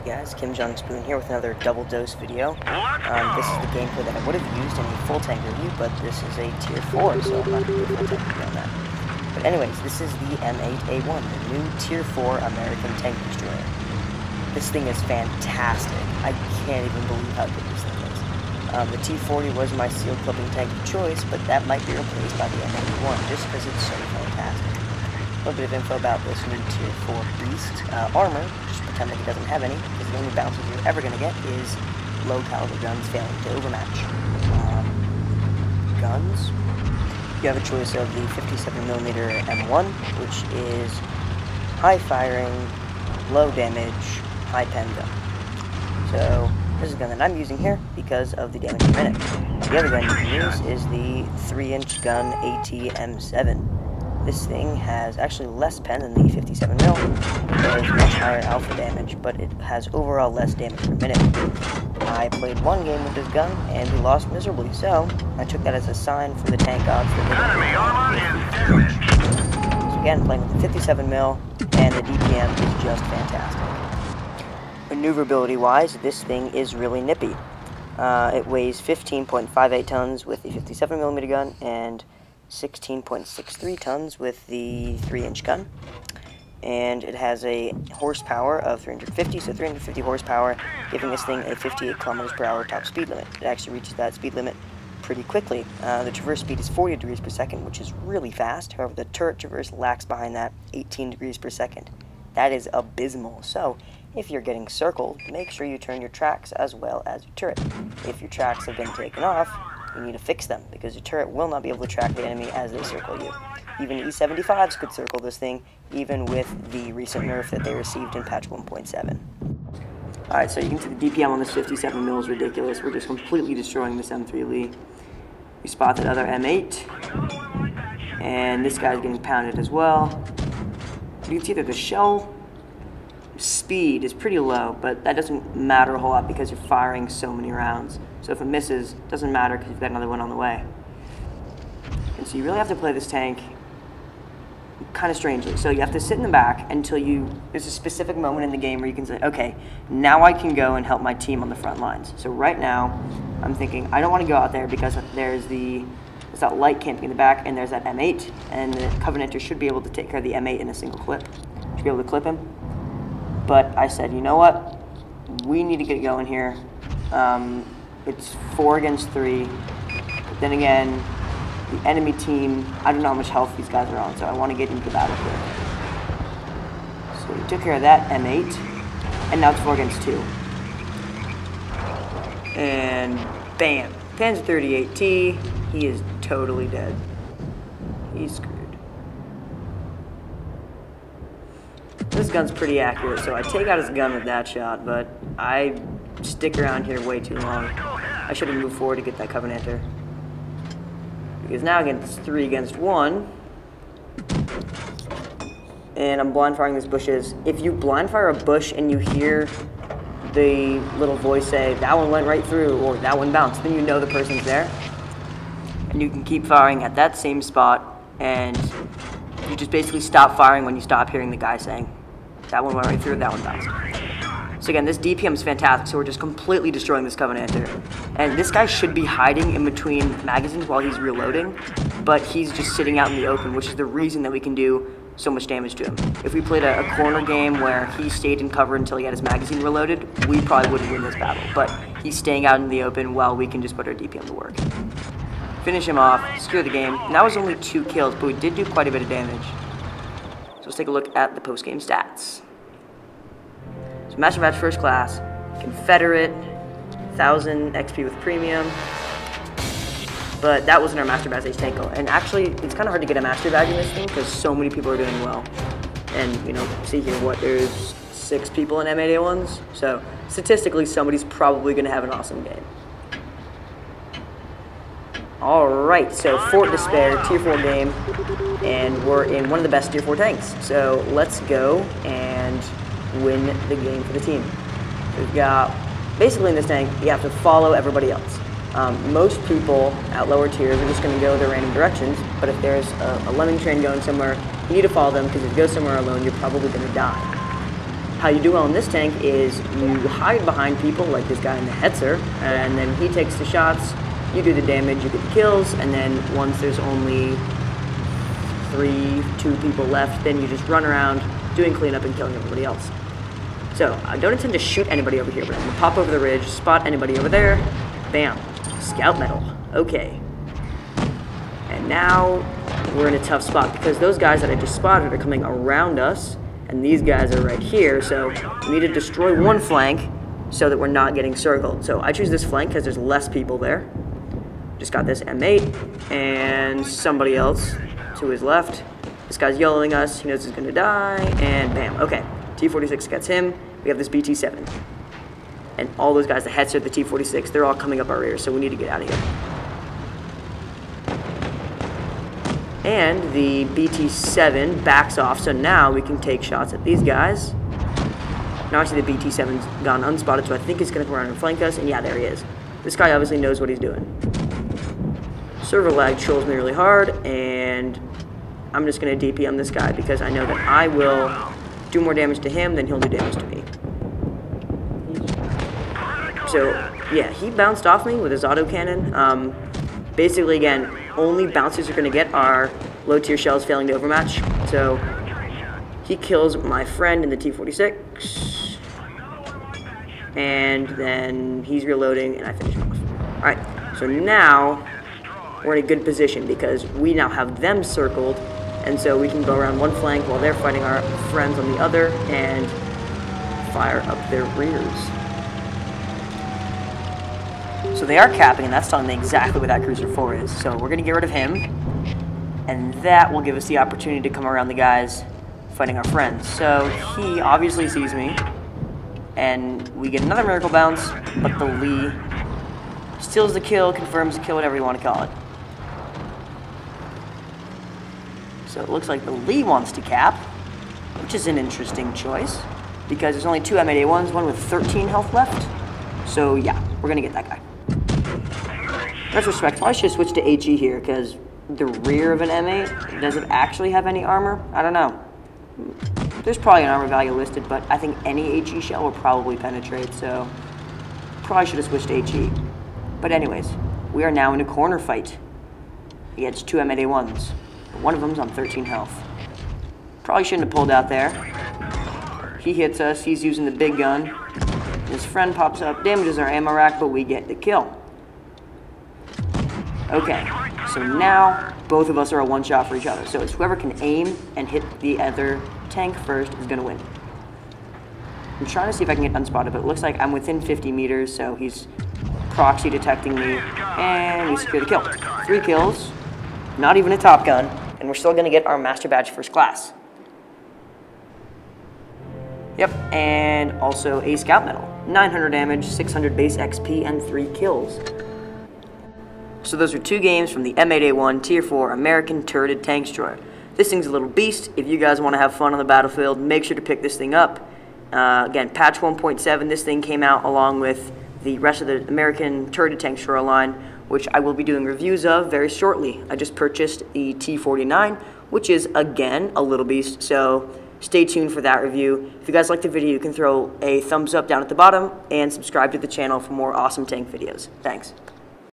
guys, Kim Jong Spoon here with another double dose video. This is the gameplay that I would have used in a full tank review, but this is a tier 4, so I'm not going to do a full tank review on that. But anyways, this is the M8A1, the new tier 4 American tank destroyer. This thing is fantastic. I can't even believe how good this thing is. The T-40 was my sealed clipping tank of choice, but that might be replaced by the M8A1 just because it's so fantastic. A little bit of info about this new tier 4 beast. Armor, just pretend like it doesn't have any, because the only bounces you're ever going to get is low caliber guns failing to overmatch. Guns. You have a choice of the 57mm M1, which is high firing, low damage, high pen gun. So this is a gun that I'm using here because of the damage per minute. The other gun you can use is the 3-inch gun AT-M7. This thing has actually less pen than the 57mm. It has much higher alpha damage, but it has overall less damage per minute. I played one game with this gun, and we lost miserably, so I took that as a sign for the tank gods that so again, playing with the 57mm, and the DPM is just fantastic. Maneuverability-wise, this thing is really nippy. It weighs 15.58 tons with the 57mm gun, and 16.63 tons with the 3-inch gun, and it has a horsepower of 350, so 350 horsepower, giving this thing a 58 kilometers per hour top speed limit. It actually reaches that speed limit pretty quickly. The traverse speed is 40 degrees per second, which is really fast. However, the turret traverse lags behind that 18 degrees per second. That is abysmal. So if you're getting circled, make sure you turn your tracks as well as your turret. If your tracks have been taken off, you need to fix them, because your turret will not be able to track the enemy as they circle you. Even E-75s could circle this thing, even with the recent nerf that they received in patch 1.7. Alright, so you can see the DPM on this 57mm is ridiculous. We're just completely destroying this M3 Lee. We spot that other M8, and this guy's getting pounded as well. You can see that the shell speed is pretty low, but that doesn't matter a whole lot because you're firing so many rounds. So if it misses, it doesn't matter because you've got another one on the way. And so you really have to play this tank kind of strangely. So you have to sit in the back until there's a specific moment in the game where you can say, okay, now I can go and help my team on the front lines. So right now, I'm thinking, I don't want to go out there because there's that light camping in the back, and there's that M8, and the Covenanter should be able to take care of the M8 in a single clip. Should be able to clip him. But I said, you know what? We need to get going here. It's 4 against 3. But then again, the enemy team, I don't know how much health these guys are on, so I want to get into the battle quick. So we took care of that M8, and now it's 4 against 2. And bam! Panzer 38T, he is totally dead. He's screwed. This gun's pretty accurate, so I take out his gun with that shot, but I stick around here way too long. I should have moved forward to get that Covenanter. Because now again, it's 3 against 1. And I'm blind firing these bushes. If you blind fire a bush and you hear the little voice say, that one went right through, or that one bounced, then you know the person's there. And you can keep firing at that same spot, and you just basically stop firing when you stop hearing the guy saying, that one went right through, that one bounced. So again, this DPM is fantastic, so we're just completely destroying this Covenanter. And this guy should be hiding in between magazines while he's reloading, but he's just sitting out in the open, which is the reason that we can do so much damage to him. If we played a corner game where he stayed in cover until he had his magazine reloaded, we probably wouldn't win this battle. But he's staying out in the open while we can just put our DPM to work. Finish him off, secure the game. And that was only 2 kills, but we did do quite a bit of damage. So let's take a look at the post-game stats. So Master Batch First Class, Confederate, 1000 XP with Premium. But that wasn't our Master Badge Ace Tanko. And actually, it's kind of hard to get a Master Badge in this thing because so many people are doing well. And, you know, see here, there's 6 people in M8A1s. So statistically, somebody's probably going to have an awesome game. Alright, so Fort Despair, tier 4 game, and we're in one of the best tier 4 tanks. So let's go and win the game for the team. We've got, basically in this tank, you have to follow everybody else. Most people at lower tiers are just going to go their random directions, but if there's a lemming train going somewhere, you need to follow them, because if you go somewhere alone, you're probably going to die. How you do well in this tank is you hide behind people like this guy in the Hetzer, and then he takes the shots, you do the damage, you get the kills, and then once there's only 2 people left, then you just run around doing cleanup and killing everybody else. So, I don't intend to shoot anybody over here, but I'm going to pop over the ridge, spot anybody over there, bam, scout medal, okay. And now, we're in a tough spot, because those guys that I just spotted are coming around us, and these guys are right here, so we need to destroy one flank so that we're not getting circled. So, I choose this flank because there's less people there. Just got this M8, and somebody else to his left. This guy's yelling at us, he knows he's going to die, and bam, okay. T-46 gets him. We have this BT-7. And all those guys, the Hetzer, the T-46, they're all coming up our rear, so we need to get out of here. And the BT-7 backs off, so now we can take shots at these guys. Now actually the BT-7's gone unspotted, so I think he's going to come around and flank us, and yeah, there he is. This guy obviously knows what he's doing. Server lag trolls me really hard, and I'm just going to DP on this guy, because I know that I will do more damage to him than he'll do damage to me. So, yeah, he bounced off me with his autocannon. Basically, again, only bounces you're going to get are low-tier shells failing to overmatch. So, he kills my friend in the T-46, and then he's reloading, and I finish him off. Alright, so now we're in a good position, because we now have them circled, and so we can go around one flank while they're fighting our friends on the other, and fire up their rears. So they are capping, and that's telling me exactly what that Cruiser 4 is. So we're going to get rid of him, and that will give us the opportunity to come around the guys fighting our friends. So he obviously sees me, and we get another miracle bounce, but the Lee steals the kill, confirms the kill, whatever you want to call it. So it looks like the Lee wants to cap, which is an interesting choice, because there's only 2 M8A1s, one with 13 health left. So yeah, we're going to get that guy. Retrospect, I should switch to HE here, because the rear of an M8, does it actually have any armor? I don't know. There's probably an armor value listed, but I think any HE shell will probably penetrate, so probably should have switched to HE. But anyways, we are now in a corner fight against 2 M8A1s. One of them's on 13 health. Probably shouldn't have pulled out there. He hits us, he's using the big gun. His friend pops up, damages our ammo rack, but we get the kill. Okay, so now both of us are a one-shot for each other. So it's whoever can aim and hit the other tank first is going to win. I'm trying to see if I can get unspotted, but it looks like I'm within 50 meters, so he's proxy detecting me, and we secure the kill. 3 kills, not even a Top Gun, and we're still going to get our Master Badge First Class. Yep, and also a Scout Medal. 900 damage, 600 base XP, and 3 kills. So those are 2 games from the M8A1 Tier 4 American Turreted Tank Destroyer. This thing's a little beast. If you guys want to have fun on the battlefield, make sure to pick this thing up. Again, patch 1.7, this thing came out along with the rest of the American Turreted Tank Destroyer line, which I will be doing reviews of very shortly. I just purchased the T49, which is, again, a little beast, so stay tuned for that review. If you guys liked the video, you can throw a thumbs up down at the bottom and subscribe to the channel for more awesome tank videos. Thanks.